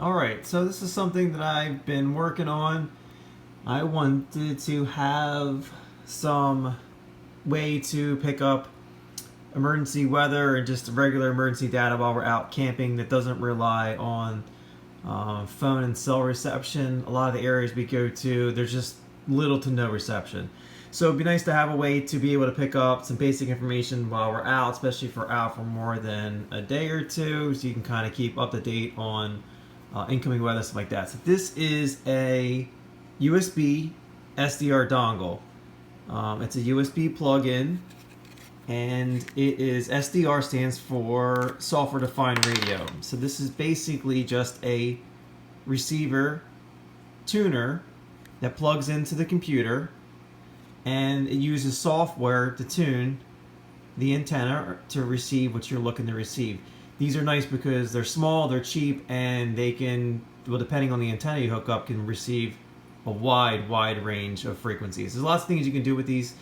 Alright, so this is something that I've been working on. I wanted to have some way to pick up emergency weather and just regular emergency data while we're out camping that doesn't rely on phone and cell reception. A lot of the areas we go to, there's just little to no reception. So it'd be nice to have a way to be able to pick up some basic information while we're out, especially if we're out for more than a day or two, so you can kind of keep up to date on incoming weather, stuff like that. So this is a USB SDR dongle. It's a USB plug-in, and it is SDR stands for software defined radio. So this is basically just a receiver tuner that plugs into the computer, and it uses software to tune the antenna to receive what you're looking to receive. These are nice because they're small, they're cheap, and they can, well, depending on the antenna you hook up, can receive a wide range of frequencies. There's lots of things you can do with these.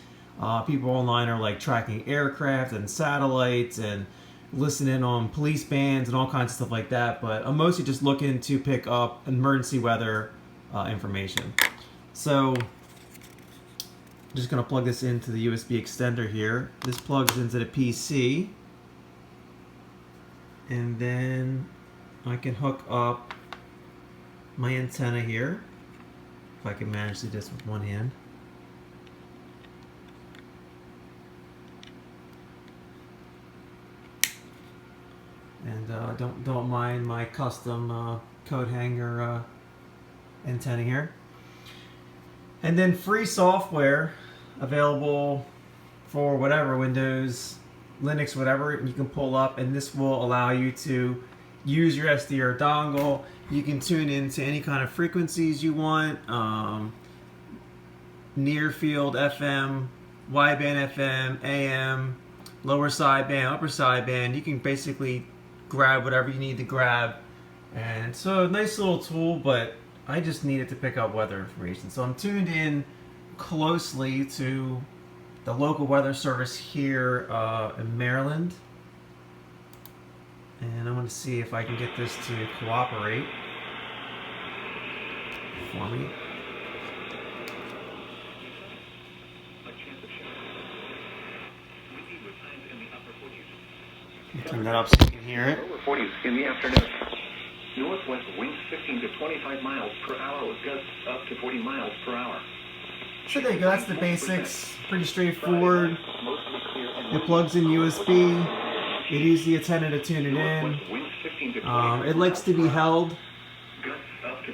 People online are like tracking aircraft and satellites and listening on police bands and all kinds of stuff like that, but I'm mostly just looking to pick up emergency weather information. So I'm just going to plug this into the USB extender here. This plugs into the PC, and then I can hook up my antenna here, if I can manage to do this with one hand. And don't mind my custom coat hanger antenna here. And then free software available for whatever, Windows, Linux, whatever, you can pull up, and this will allow you to use your SDR dongle. You can tune into any kind of frequencies you want, near field FM, wideband FM, AM, lower sideband, upper sideband. You can basically grab whatever you need to grab, and it's a nice little tool, but I just needed to pick up weather information. So I'm tuned in closely to the local weather service here in Maryland, and I'm going to see if I can get this to cooperate for me. Turn that up so you can hear it. Lower 40s in the afternoon. Northwest winds 15 to 25 miles per hour with gusts up to 40 miles per hour. So there you go, that's the basics. Pretty straightforward. It plugs in USB. You use the antenna to tune it in. It likes to be held,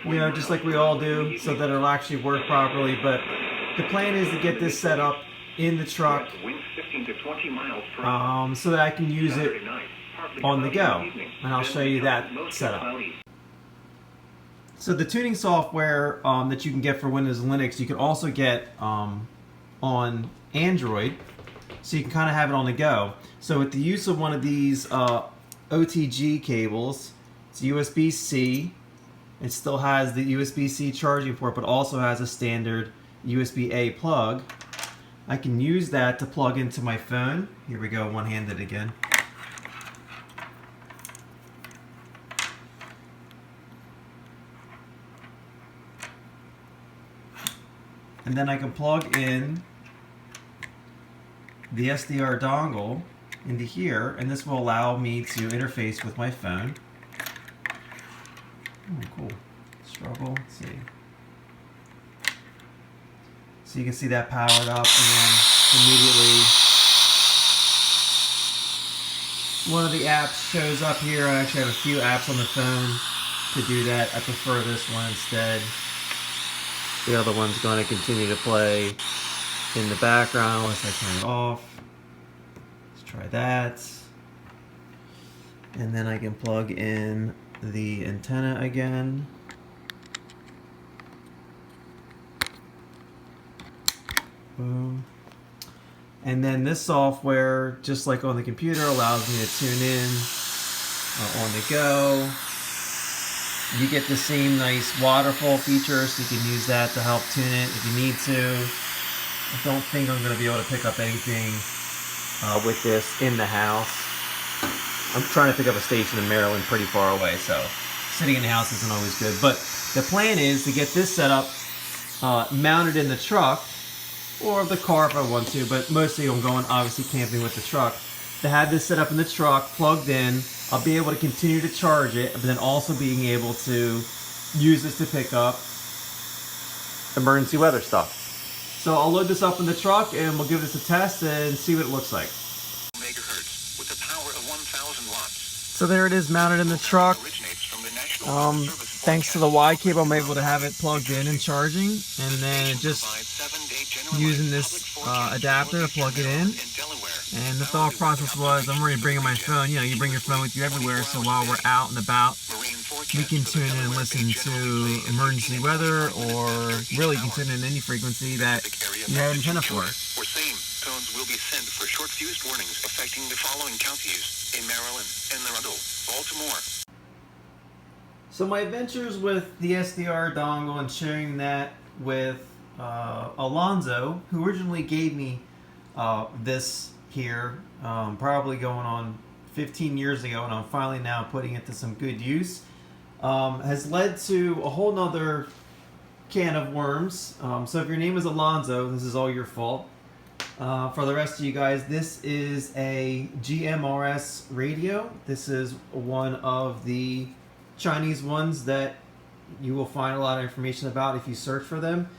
you know, just like we all do, so that it'll actually work properly. But the plan is to get this set up in the truck so that I can use it on the go, and I'll show you that setup. So the tuning software that you can get for Windows and Linux, you can also get on Android, so you can kind of have it on the go. So with the use of one of these OTG cables, it's USB-C. It still has the USB-C charging port, but also has a standard USB-A plug. I can use that to plug into my phone. Here we go, one-handed again. And then I can plug in the SDR dongle into here, and this will allow me to interface with my phone. Oh, cool. Struggle. Let's see. So you can see that powered up, and then immediately one of the apps shows up here. I actually have a few apps on the phone to do that. I prefer this one instead. The other one's going to continue to play in the background unless I turn it off. Let's try that. And then I can plug in the antenna again. Boom. And then this software, just like on the computer, allows me to tune in on the go. You get the same nice waterfall feature, so you can use that to help tune it if you need to. I don't think I'm going to be able to pick up anything with this in the house. I'm trying to pick up a station in Maryland pretty far away, so sitting in the house isn't always good. But the plan is to get this set up, mounted in the truck, or the car if I want to, but mostly I'm going obviously camping with the truck. To have this set up in the truck, plugged in, I'll be able to continue to charge it, but then also being able to use this to pick up emergency weather stuff. So I'll load this up in the truck and we'll give this a test and see what it looks like. Megahertz with the power of 1,000 watts. So there it is mounted in the truck. Thanks to the Y cable, I'm able to have it plugged in and charging, and then just using this adapter to plug it in. And the thought process was, I'm already bringing my phone. You know, you bring your phone with you everywhere, so while we're out and about, we can tune in and listen to emergency weather, or really can tune in any frequency that you have antenna for. Or same tones will be sent for short fused warnings affecting the following counties in Maryland, Anne Arundel, Baltimore. So my adventures with the SDR dongle and sharing that with Alonzo, who originally gave me this here, probably going on 15 years ago, and I'm finally now putting it to some good use, has led to a whole nother can of worms. So if your name is Alonzo, this is all your fault. For the rest of you guys, this is a GPMRS radio. This is one of the Chinese ones that you will find a lot of information about if you search for them.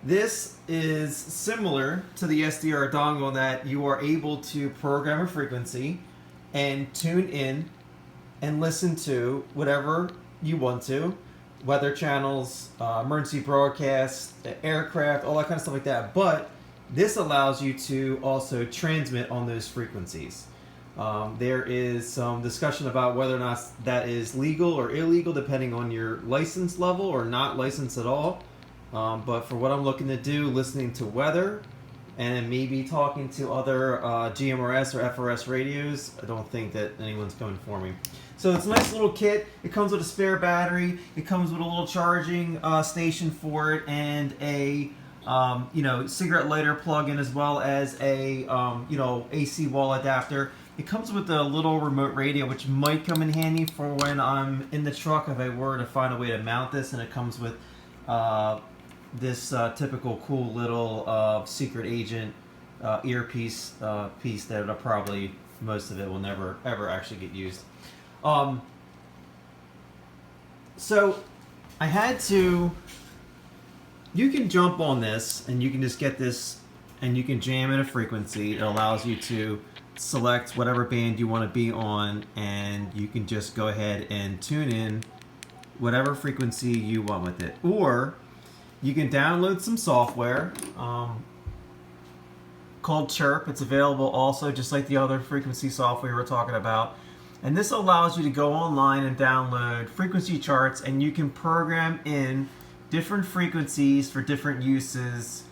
This is similar to the SDR dongle in that you are able to program a frequency and tune in and listen to whatever you want to, weather channels, emergency broadcasts, aircraft, all that kind of stuff like that. But this allows you to also transmit on those frequencies. There is some discussion about whether or not that is legal or illegal depending on your license level or not licensed at all. But for what I'm looking to do, listening to weather and maybe talking to other GMRS or FRS radios, I don't think that anyone's coming for me. So it's a nice little kit. It comes with a spare battery. It comes with a little charging station for it, and a cigarette lighter plug-in, as well as a AC wall adapter. It comes with a little remote radio, which might come in handy for when I'm in the truck if I were to find a way to mount this. And it comes with this typical cool little secret agent earpiece piece that probably most of it will never ever actually get used. So I had to. You can jump on this and you can just get this and you can jam in a frequency. It allows you to select whatever band you want to be on, and you can just go ahead and tune in whatever frequency you want with it. Or you can download some software called Chirp. It's available also just like the other frequency software we were talking about. And this allows you to go online and download frequency charts, and you can program in different frequencies for different uses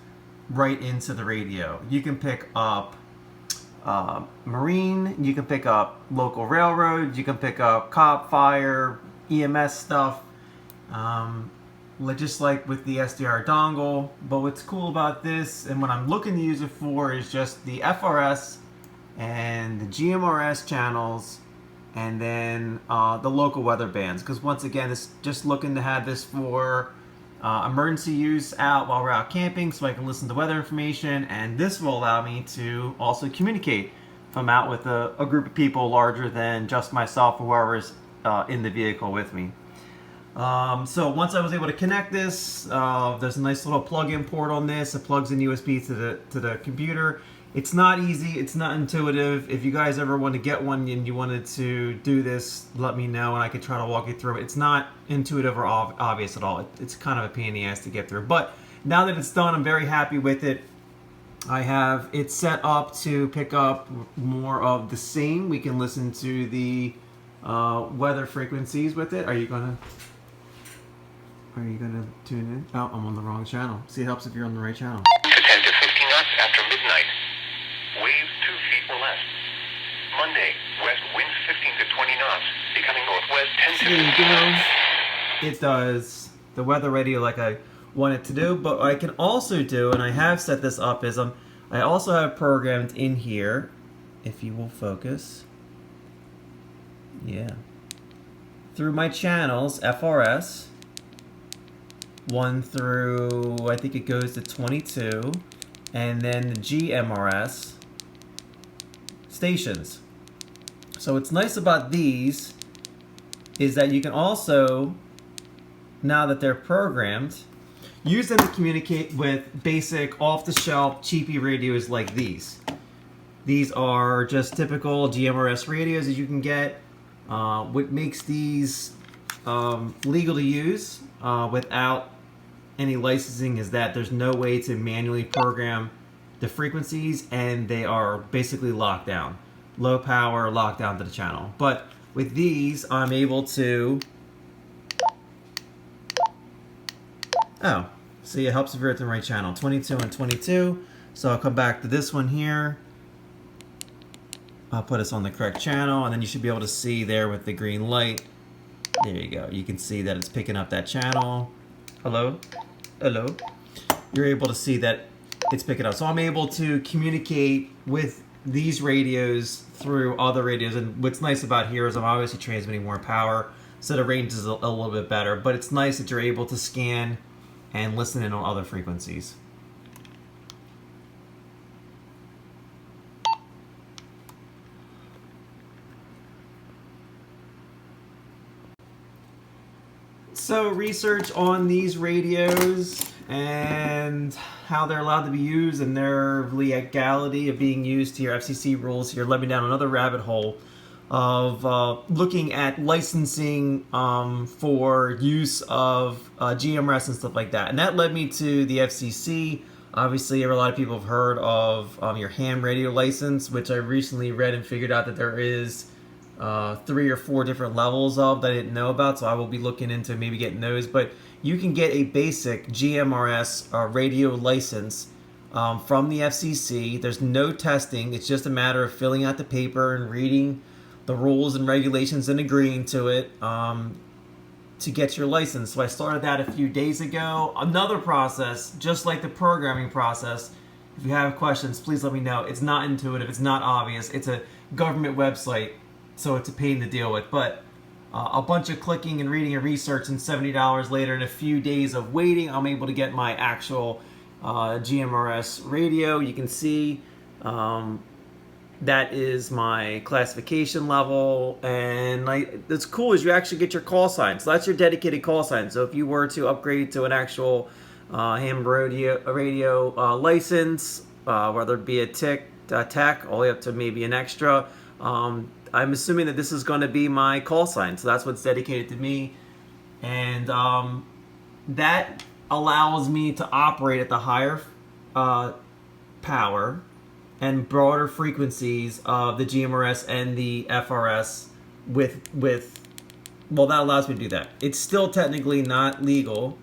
right into the radio. You can pick up marine, you can pick up local railroad, you can pick up cop, fire, EMS stuff, just like with the SDR dongle. But what's cool about this, and what I'm looking to use it for, is just the FRS and the GMRS channels, and then the local weather bands. Because once again, it's just looking to have this for emergency use out while we're out camping, so I can listen to weather information, and this will allow me to also communicate if I'm out with a group of people larger than just myself or whoever's in the vehicle with me. So once I was able to connect this, there's a nice little plug-in port on this. It plugs in USB to the computer. It's not easy, it's not intuitive. If you guys ever want to get one and you wanted to do this, let me know and I could try to walk you through it. It's not intuitive or obvious at all. It's kind of a pain in the ass to get through. But now that it's done, I'm very happy with it. I have it set up to pick up more of the same. We can listen to the weather frequencies with it. Are you gonna tune in? Oh, I'm on the wrong channel. See, it helps if you're on the right channel. 10 to 15 knots after midnight. Waves 2 feet or less. Monday, west winds 15 to 20 knots, becoming northwest 10 to 15 knots. There you go. It does the weather radio like I want it to do, but what I can also do, and I have set this up, is I also have programmed in here, if you will focus. Yeah. through my channels, FRS, 1 through, I think it goes to 22, and then the GMRS stations. So what's nice about these is that you can also, now that they're programmed, use them to communicate with basic off-the-shelf cheapy radios like these. These are just typical GPMRS radios that you can get. What makes these legal to use without any licensing is that there's no way to manually program the frequencies, and they are basically locked down. Low power, locked down to the channel. But with these, I'm able to... Oh, see, it helps if you're at the right channel. 22 and 22. So I'll come back to this one here. I'll put us on the correct channel, and then you should be able to see there with the green light. There you go. You can see that it's picking up that channel. Hello? Hello? You're able to see that it's picking up. So I'm able to communicate with these radios through other radios. And what's nice about here is I'm obviously transmitting more power, so the range is a little bit better. But it's nice that you're able to scan and listen in on other frequencies. So research on these radios and how they're allowed to be used and their legality of being used to your FCC rules here led me down another rabbit hole of looking at licensing for use of GMRS and stuff like that. And that led me to the FCC. Obviously, a lot of people have heard of your ham radio license, which I recently read and figured out that there is 3 or 4 different levels of that I didn't know about, so I will be looking into maybe getting those. But you can get a basic GPMRS radio license from the FCC. There's no testing. It's just a matter of filling out the paper and reading the rules and regulations and agreeing to it to get your license. So I started that a few days ago. Another process, just like the programming process. If you have questions, please let me know. It's not intuitive. It's not obvious. It's a government website, so it's a pain to deal with. But a bunch of clicking and reading and research, and $70 later and a few days of waiting, I'm able to get my actual GPMRS radio. You can see that is my classification level, and what's cool is you actually get your call sign. So that's your dedicated call sign. So if you were to upgrade to an actual ham radio license, whether it be a tech, all the way up to maybe an extra, I'm assuming that this is going to be my call sign. So that's what's dedicated to me, and that allows me to operate at the higher power and broader frequencies of the GPMRS and the FRS well, that allows me to do that. It's still technically not legal,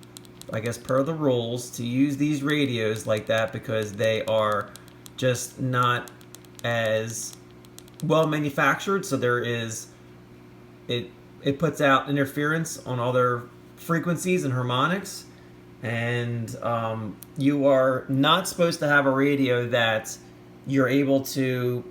I guess, per the rules, to use these radios like that because they are just not as well manufactured. So there is, it puts out interference on other frequencies and harmonics, and you are not supposed to have a radio that you're able to,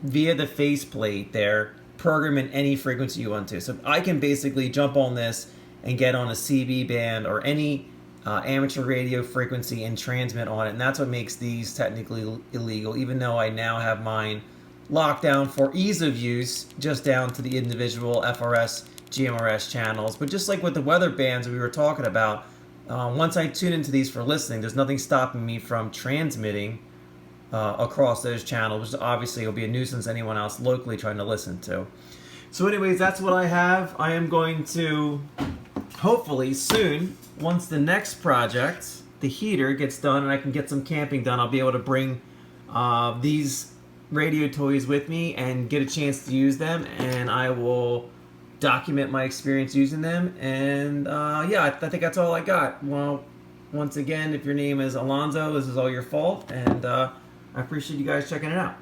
via the faceplate there, program in any frequency you want to. So I can basically jump on this and get on a CB band or any amateur radio frequency and transmit on it. And that's what makes these technically illegal, even though I now have mine locked down for ease of use, just down to the individual FRS, GPMRS channels. But just like with the weather bands we were talking about, once I tune into these for listening, there's nothing stopping me from transmitting across those channels, which obviously will be a nuisance to anyone else locally trying to listen to. So anyways, that's what I have. I am going to, hopefully soon, once the next project, the heater, gets done and I can get some camping done, I'll be able to bring these radio toys with me and get a chance to use them, and I will document my experience using them. And yeah, I think that's all I got. Well, once again, if your name is Alonzo, this is all your fault, and I appreciate you guys checking it out.